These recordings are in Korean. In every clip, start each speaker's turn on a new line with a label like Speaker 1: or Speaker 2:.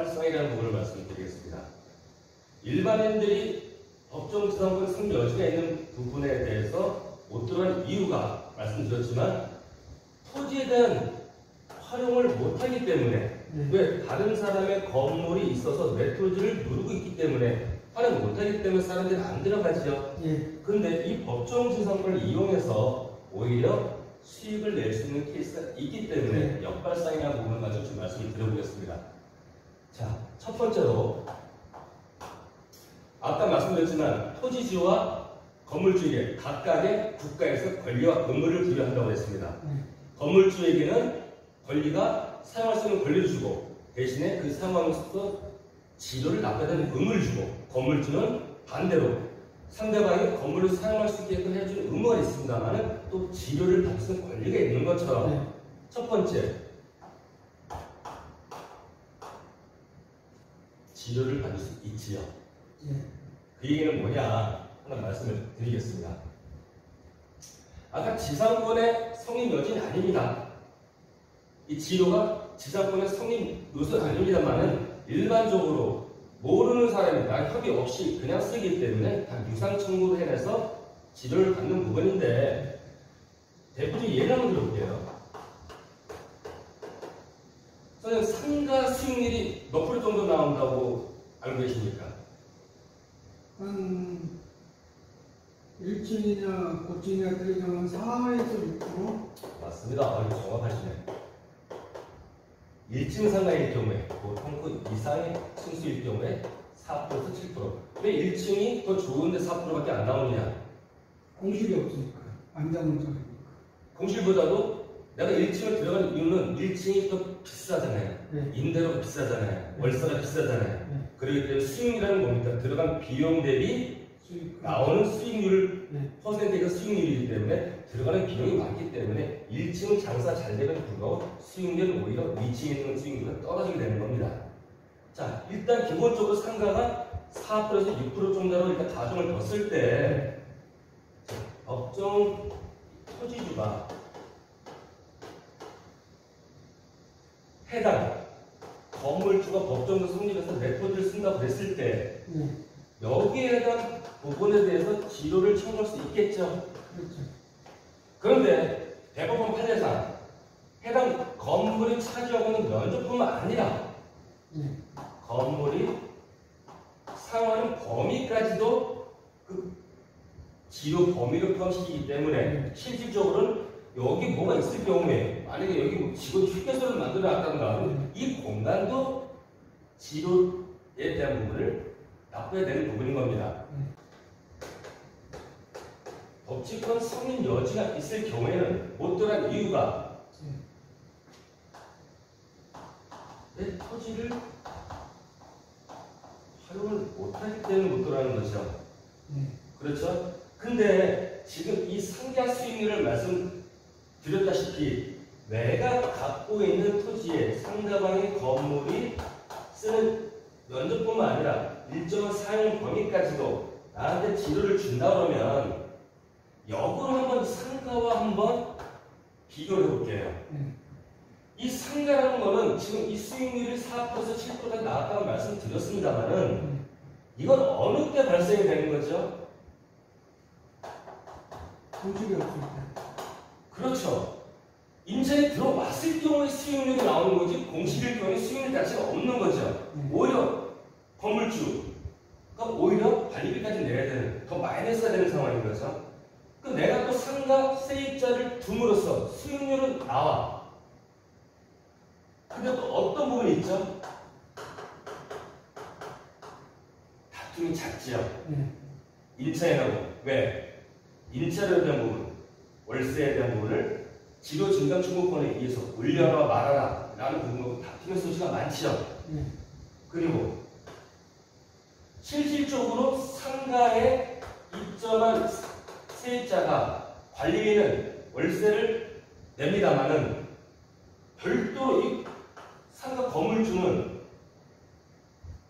Speaker 1: 역발상이라는 부분을 말씀드리겠습니다. 일반인들이 법정지상권 승리 여지가 있는 부분에 대해서 못 들어간 이유가 말씀드렸지만 토지에 대한 활용을 못하기 때문에 왜 다른 사람의 건물이 있어서 내 토지를 누르고 있기 때문에 활용 못하기 때문에 사람들이 안 들어가지요. 근데 이 법정지상권을 이용해서 오히려 수익을 낼 수 있는 케이스가 있기 때문에 역발상이라는 부분을 가지고 좀 말씀을 드려보겠습니다. 자, 첫 번째로 아까 말씀드렸지만 토지주와 건물주에게 각각의 국가에서 권리와 의무를 부여한다고 했습니다. 건물주에게는 권리가 사용할 수 있는 권리를 주고 대신에 그 사용하면서 지료를 납부해야 되는 의무를 주고 건물주는 반대로 상대방이 건물을 사용할 수 있게끔 해주는 의무가 있습니다만 또 지료를 받을 수 있는 권리가 있는 것처럼 첫 번째 지료를 받을 수 있지요. 그 얘기는 뭐냐 하나 말씀을 드리겠습니다. 아까 지상권의 성립 여지는 아닙니다. 이 지료가 지상권의 성립 요소는 아닙니다만은 일반적으로 모르는 사람이나 협의 없이 그냥 쓰기 때문에 다 유상 청구를 해내서 지료를 받는 부분인데 대표적인 예를 한번 들어볼게요. 선생님 상가 수익률이 몇 프로 정도 나온다고 알고 계십니까?
Speaker 2: 한 1층이냐 고층이냐 들어가면 4에서 6%?
Speaker 1: 맞습니다. 아주 정확하시네. 1층 상가일 경우에 보통 그 이상의 층수일 경우에 4%에서 7%. 왜 1층이 더 좋은데 4%밖에 안 나오느냐?
Speaker 2: 공실이 없으니까 안전운전이니까.
Speaker 1: 공실보다도 내가 1층을 들어가는 이유는 1층이 더 비싸잖아요. 임대료가 비싸잖아요. 월세가 비싸잖아요. 그렇기 때문에 수익이라는 뭡니까? 들어간 비용 대비 나오는 수익률 퍼센테이지가 수익률이기 때문에 들어가는 비용이 많기 때문에 1층은 장사 잘 되면 불구하고 수익률은 오히려 2층에 있는 수익률은 떨어지게 되는 겁니다. 자, 일단 기본적으로 상가가 4%에서 6% 정도로 일단 가정을 뒀을 때 법정 토지주가 해당 건물주가 법정으로 성립해서 내 토지를 쓴다고 했을 때 여기에 해당 부분에 대해서 지료를 청구할 수 있겠죠. 그런데 대법원 판례상 해당 건물이 차지하고 있는 면적뿐만 아니라 건물이 사용하는 범위까지도 그 지료 범위를 포함시키기 때문에 실질적으로는 여기 뭐가 있을 경우에 만약에 여기 뭐 직원 휴게소를 만들어 놨다든가 이 공간도 지료에 대한 부분을 납부해야 되는 부분인 겁니다. 법치권 성립 여지가 있을 경우에는 못 들어간 이유가 내 토지를 활용을 못하기 때문에 못 들어가는 거죠. 그렇죠? 근데 지금 이 상가 수익률을 말씀드렸다시피 내가 갖고 있는 토지에 상대방의 건물이 쓰는 면적뿐만 아니라 일정한 사용 범위까지도 나한테 지료를 준다 그러면 역으로 한번 상가와 한번 비교를 해볼게요. 이 상가라는 거는 지금 이 수익률이 4%에서 7%까지 나왔다고 말씀드렸습니다만은 이건 어느 때 발생이 되는 거죠?
Speaker 2: 공실이 없으니까.
Speaker 1: 그렇죠. 임차인이 들어왔을 경우에 수익률이 나오는 거지 공실일 경우에 수익률 자체가 없는 거죠. 오히려 건물주가 오히려 관리비까지 내야 되는 더 마이너스가 되는 상황인 거죠. 그 내가 또 상가 세입자를 둠으로써 수익률은 나와. 근데 또 어떤 부분이 있죠? 다툼이 작지요. 임차인하고 왜? 임차료에 대한 부분, 월세에 대한 부분을 지료 증감 청구권에 의해서 올려라 말아라 라는 부분으로 다툼의 소지가 많지요. 그리고 실질적으로 상가에 입점한 세입자가 관리비는 월세를 냅니다만은 별도로 이 상가 건물주는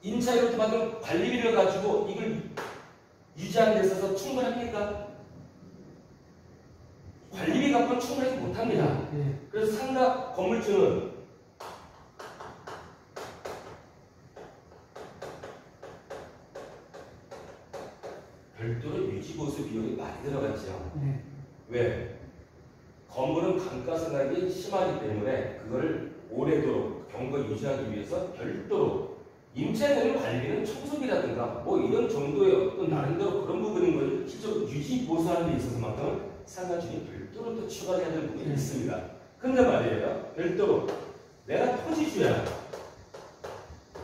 Speaker 1: 임차료로 받은 관리비를 가지고 이걸 유지하는 데 있어서 충분합니까? 관리비 갖고는 충분하지 못합니다. 그래서 상가 건물주는 별도로 유지보수 비용이 많이 들어갔죠.
Speaker 2: 네.
Speaker 1: 왜? 건물은 감가상각이 심하기 때문에 그걸 오래도록 경과 유지하기 위해서 별도로 임차되는 관리비는 청소비라든가 뭐 이런 정도의 어떤 나름대로 그런 부분인 걸 실제로 유지 보수하는 데 있어서만큼은 상가주인이 별도로 또 추가를 해야 되는 부분이 있습니다. 근데 말이에요. 별도로 내가 토지주야.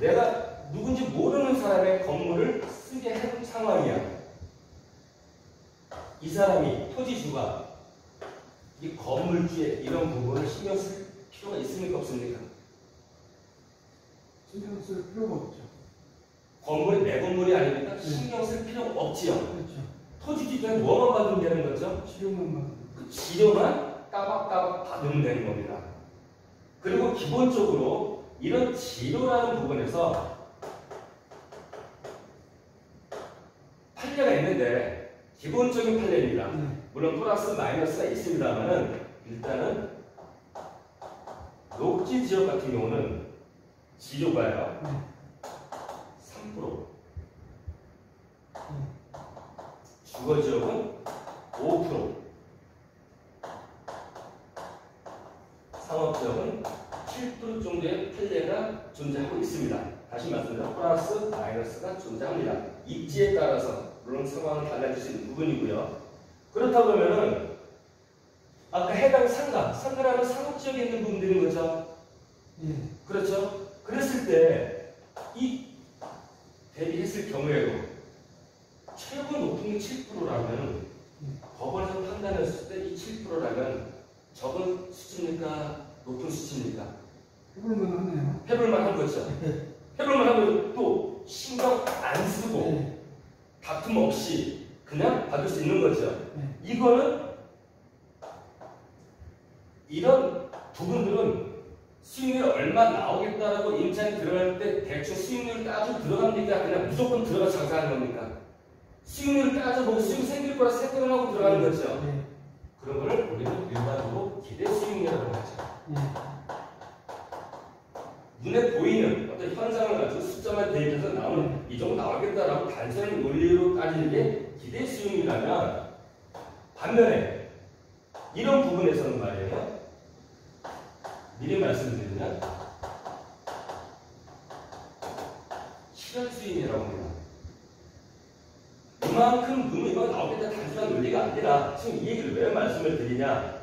Speaker 1: 내가 누군지 모르는 사람의 건물을 쓰게 한 상황이야. 이 사람이 토지주가 이 건물주의 이런 부분을 신경 쓸 필요가 있습니까 없습니까?
Speaker 2: 신경 쓸 필요가 없죠.
Speaker 1: 건물이 내 건물이 아니니까
Speaker 2: 네.
Speaker 1: 신경 쓸 필요가 없지요.
Speaker 2: 그렇죠.
Speaker 1: 토지주 입장에 뭐만 받으면 되는 거죠?
Speaker 2: 치료만 받는
Speaker 1: 그 지료만 따박따박 받으면 되는 겁니다. 그리고 기본적으로 이런 지료라는 부분에서 판례가 있는데 기본적인 판례입니다.
Speaker 2: 네.
Speaker 1: 물론 플러스 마이너스가 있습니다만은 일단은 녹지 지역 같은 경우는 지료가요.
Speaker 2: 네.
Speaker 1: 3%, 주거 지역은 5%, 상업 지역은 7% 정도의 판례가 존재하고 있습니다. 다시 말씀드리면 플러스 마이너스가 존재합니다. 입지에 따라서 물론 상황은 달라질 수 있는 부분이고요. 그렇다 그러면은 아까 해당 상가라는 상업 지역에 있는 부분들인 거죠.
Speaker 2: 예.
Speaker 1: 그렇죠. 그랬을 때 이 대비했을 경우에도 최고 높은 게 7%라면 법원에서 판단했을 때 이 7%라면 적은 수치입니까? 높은 수치입니까?
Speaker 2: 해볼만 하네요.
Speaker 1: 해볼만 한 거죠. 해볼만 하면 또 신경 안 쓰고
Speaker 2: 네.
Speaker 1: 다툼 없이 그냥 받을 수 있는 거죠.
Speaker 2: 네.
Speaker 1: 이거는 이런 부분들은 수익률이 얼마 나오겠다라고 임차인이 들어갈 때 대충 수익률을 따지고 들어갑니까? 그냥 무조건 들어가 장사하는 겁니까? 수익률을 따져보고 수익 생길 거라 생각을 하고 들어가는 거죠.
Speaker 2: 네.
Speaker 1: 그런 거를 우리는 일반적으로 기대 수익률이라고 하죠.
Speaker 2: 네.
Speaker 1: 눈에 보이는 어떤 현상을 가지고 숫자만 대입해서 나오는 이 정도 나오겠다라고 단순한 논리로 따지는 게 기대 수익률이라면 반면에 이런 부분에서는 말이에요. 미리 말씀드리면 실현 수익이라고 합니다. 이만큼 의미가 나오겠다 단순한 논리가 아니라 지금 이 얘기를 왜 말씀을 드리냐.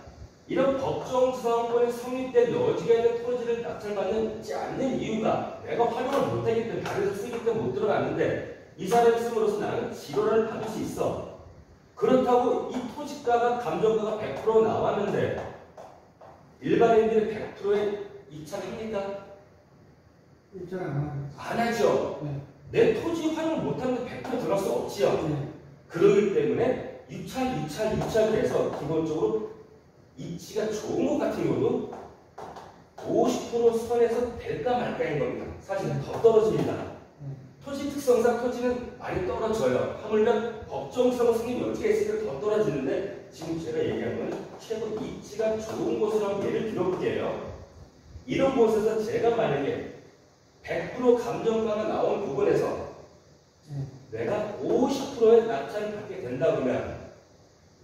Speaker 1: 이런 법정지상권이 성립된 여지가 있는 토지를 낙찰받지 않는 이유가 내가 활용을 못하기 때문에 다른 데서 쓰기 때문에 못 들어갔는데 이 사람이 쓰므로써 나는 지로를 받을 수 있어. 그렇다고 이 토지가가 감정가가 100% 나왔는데 일반인들이 100%에 입찰합니까?
Speaker 2: 입찰 안 하죠.
Speaker 1: 안 하죠.
Speaker 2: 네.
Speaker 1: 내 토지 활용을 못하는데 100% 들어갈 수 없지요.
Speaker 2: 네.
Speaker 1: 그러기 때문에 유찰을 해서 기본적으로 입지가 좋은 것 같은 경우도 50% 선에서 될까 말까인 겁니다. 사실은 더 떨어집니다. 토지 특성상 토지는 많이 떨어져요. 하물며 법정지상 승인 여지가 있으니까 더 떨어지는데 지금 제가 얘기한 건 최고 입지가 좋은 곳으로 한번 예를 들어볼게요. 이런 곳에서 제가 만약에 100% 감정가가 나온 부분에서 내가 50%의 낙찰을 받게 된다 그러면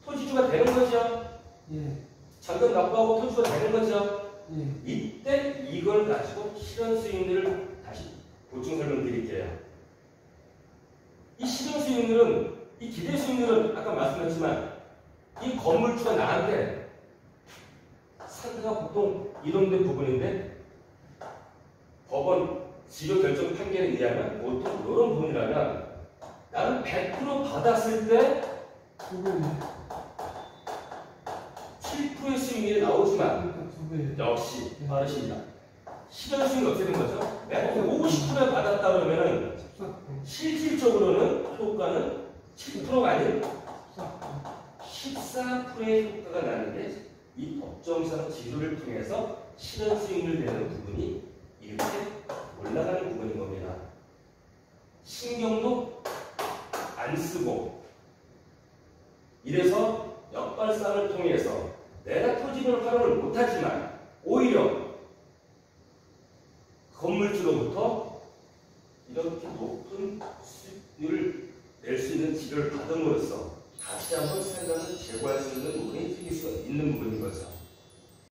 Speaker 1: 토지주가 되는 거죠.
Speaker 2: 예.
Speaker 1: 잔금 납부하고 토지주가 되는 거죠.
Speaker 2: 예.
Speaker 1: 이때 이걸 가지고 실현 수익률을 다시 보충 설명드릴게요. 이 실현 수익률은 이 기대 수익률은 아까 말씀드렸지만 이 건물주가 나한테 상가가 보통 이런 데 부분인데 법원 지료 결정 판결에 의하면 보통 이런 부분이라면 나는 100% 받았을 때 7%의 수익률이 나오지만 역시 빠르십니다. 실현 수익률이 어떻게 된 거죠? 내가 50%에 받았다 그러면은 실질적으로는 효과는 7%가 아닌 14%의 효과가 나는데 이 법정상 지수를 통해서 실현 수익률 되는 부분이 이렇게 올라가는 부분인 겁니다. 신경도 안 쓰고 이래서 역발상을 통해서 내가 토지를 활용을 못하지만 오히려 건물주로부터 이렇게 높은 수익률을 낼 수 있는 치료를 받음으로써 다시 한번 생각을 제고할 수 있는 부분이 생길 수 있는 부분인 거죠.